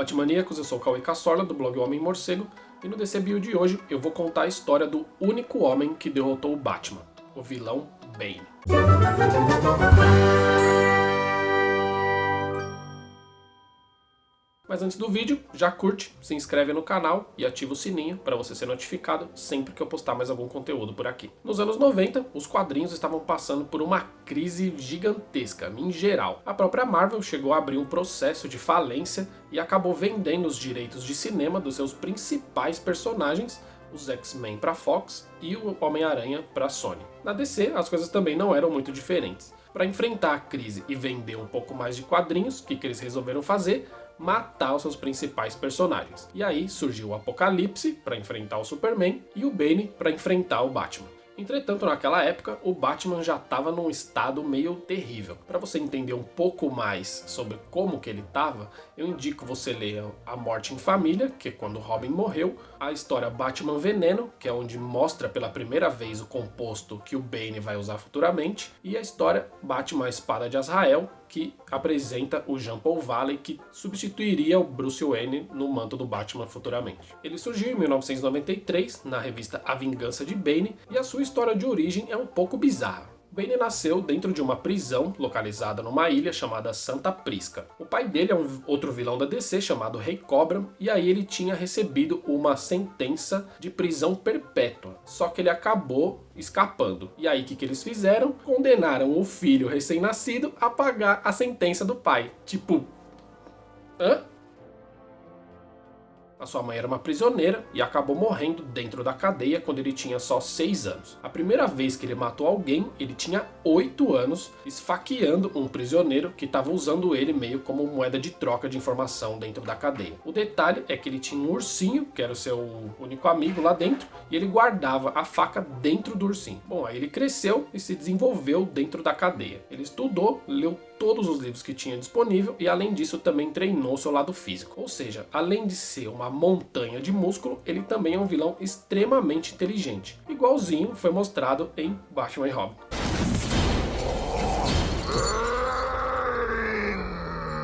Batmaníacos, eu sou o Cauê Cassorla do blog Homem Morcego e no DC Build de hoje eu vou contar a história do único homem que derrotou o Batman, o vilão Bane. Mas antes do vídeo, já curte, se inscreve no canal e ativa o sininho para você ser notificado sempre que eu postar mais algum conteúdo por aqui. Nos anos 90, os quadrinhos estavam passando por uma crise gigantesca, em geral. A própria Marvel chegou a abrir um processo de falência e acabou vendendo os direitos de cinema dos seus principais personagens, os X-Men para a Fox e o Homem-Aranha para a Sony. Na DC, as coisas também não eram muito diferentes. Para enfrentar a crise e vender um pouco mais de quadrinhos, o que eles resolveram fazer? Matar os seus principais personagens. E aí surgiu o Apocalipse para enfrentar o Superman e o Bane para enfrentar o Batman. Entretanto, naquela época, o Batman já estava num estado meio terrível. Para você entender um pouco mais sobre como que ele estava, eu indico você ler A Morte em Família, que é quando Robin morreu, a história Batman Veneno, que é onde mostra pela primeira vez o composto que o Bane vai usar futuramente, e a história Batman a Espada de Azrael, que apresenta o Jean Paul Valley, que substituiria o Bruce Wayne no manto do Batman futuramente. Ele surgiu em 1993 na revista A Vingança de Bane e a sua história de origem é um pouco bizarra. Bane nasceu dentro de uma prisão localizada numa ilha chamada Santa Prisca. O pai dele é um outro vilão da DC chamado Rei Cobra, e aí ele tinha recebido uma sentença de prisão perpétua, só que ele acabou escapando. E aí o que eles fizeram? Condenaram o filho recém-nascido a pagar a sentença do pai. Tipo, hã? A sua mãe era uma prisioneira e acabou morrendo dentro da cadeia quando ele tinha só 6 anos. A primeira vez que ele matou alguém, ele tinha 8 anos, esfaqueando um prisioneiro que estava usando ele meio como moeda de troca de informação dentro da cadeia. O detalhe é que ele tinha um ursinho, que era o seu único amigo lá dentro, e ele guardava a faca dentro do ursinho. Bom, aí ele cresceu e se desenvolveu dentro da cadeia. Ele estudou, leu todos os livros que tinha disponível e além disso também treinou seu lado físico. Ou seja, além de ser uma montanha de músculo, ele também é um vilão extremamente inteligente. Igualzinho foi mostrado em Batman e Robin.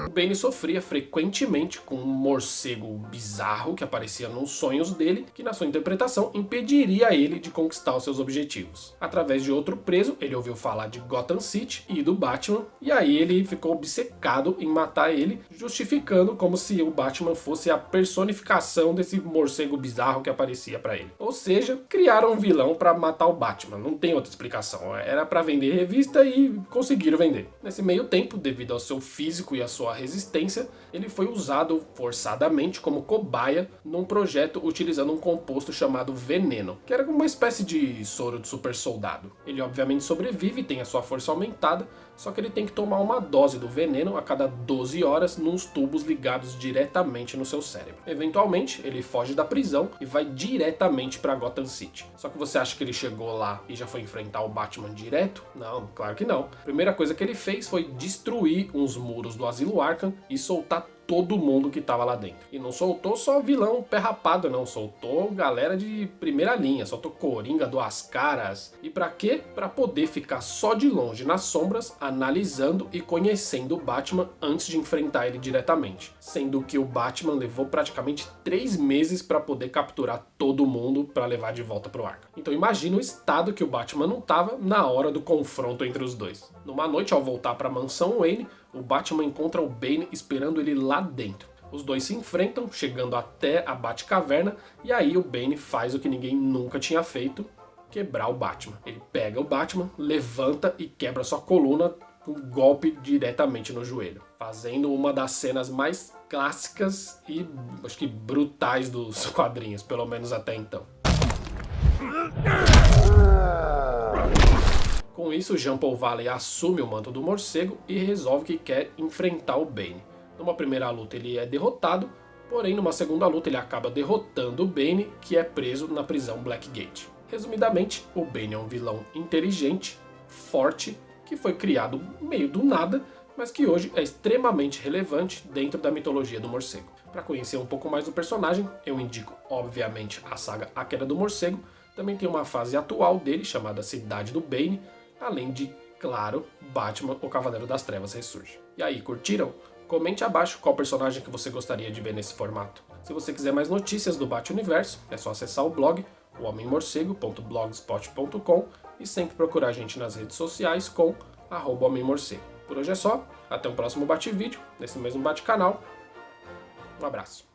Bane sofria frequentemente com um morcego bizarro que aparecia nos sonhos dele, que na sua interpretação impediria ele de conquistar os seus objetivos. Através de outro preso, ele ouviu falar de Gotham City e do Batman, e aí ele ficou obcecado em matar ele, justificando como se o Batman fosse a personificação desse morcego bizarro que aparecia para ele. Ou seja, criaram um vilão para matar o Batman, não tem outra explicação. Era para vender revista e conseguiram vender. Nesse meio tempo, devido ao seu físico e à sua resistência, ele foi usado forçadamente como cobaia num projeto utilizando um composto chamado veneno, que era uma espécie de soro de super soldado. Ele obviamente sobrevive, tem a sua força aumentada, só que ele tem que tomar uma dose do veneno a cada 12 horas nos tubos ligados diretamente no seu cérebro. Eventualmente, ele foge da prisão e vai diretamente para Gotham City. Só que você acha que ele chegou lá e já foi enfrentar o Batman direto? Não, claro que não. A primeira coisa que ele fez foi destruir uns muros do Asilo Arkham e soltar todo mundo que tava lá dentro. E não soltou só vilão pé rapado, não. Soltou galera de primeira linha. Soltou Coringa, Duas Caras. E pra quê? Pra poder ficar só de longe nas sombras, analisando e conhecendo o Batman antes de enfrentar ele diretamente. Sendo que o Batman levou praticamente 3 meses pra poder capturar todo mundo pra levar de volta pro Arkham. Então imagina o estado que o Batman não tava na hora do confronto entre os dois. Numa noite, ao voltar pra mansão Wayne, o Batman encontra o Bane esperando ele lá dentro. Os dois se enfrentam, chegando até a Batcaverna, e aí o Bane faz o que ninguém nunca tinha feito, quebrar o Batman. Ele pega o Batman, levanta e quebra sua coluna com um golpe diretamente no joelho, fazendo uma das cenas mais clássicas e acho que brutais dos quadrinhos, pelo menos até então. Com isso, Jean Paul Valley assume o manto do morcego e resolve que quer enfrentar o Bane. Numa primeira luta ele é derrotado, porém numa segunda luta ele acaba derrotando o Bane, que é preso na prisão Blackgate. Resumidamente, o Bane é um vilão inteligente, forte, que foi criado meio do nada, mas que hoje é extremamente relevante dentro da mitologia do morcego. Para conhecer um pouco mais do personagem, eu indico obviamente a saga A Queda do Morcego, também tem uma fase atual dele chamada Cidade do Bane, além de, claro, Batman, o Cavaleiro das Trevas ressurge. E aí, curtiram? Comente abaixo qual personagem que você gostaria de ver nesse formato. Se você quiser mais notícias do Bate-Universo, é só acessar o blog, homemmorcego.blogspot.com, e sempre procurar a gente nas redes sociais com @homemmorcego. Por hoje é só, até o próximo Bate-Vídeo, nesse mesmo Bate-Canal. Um abraço.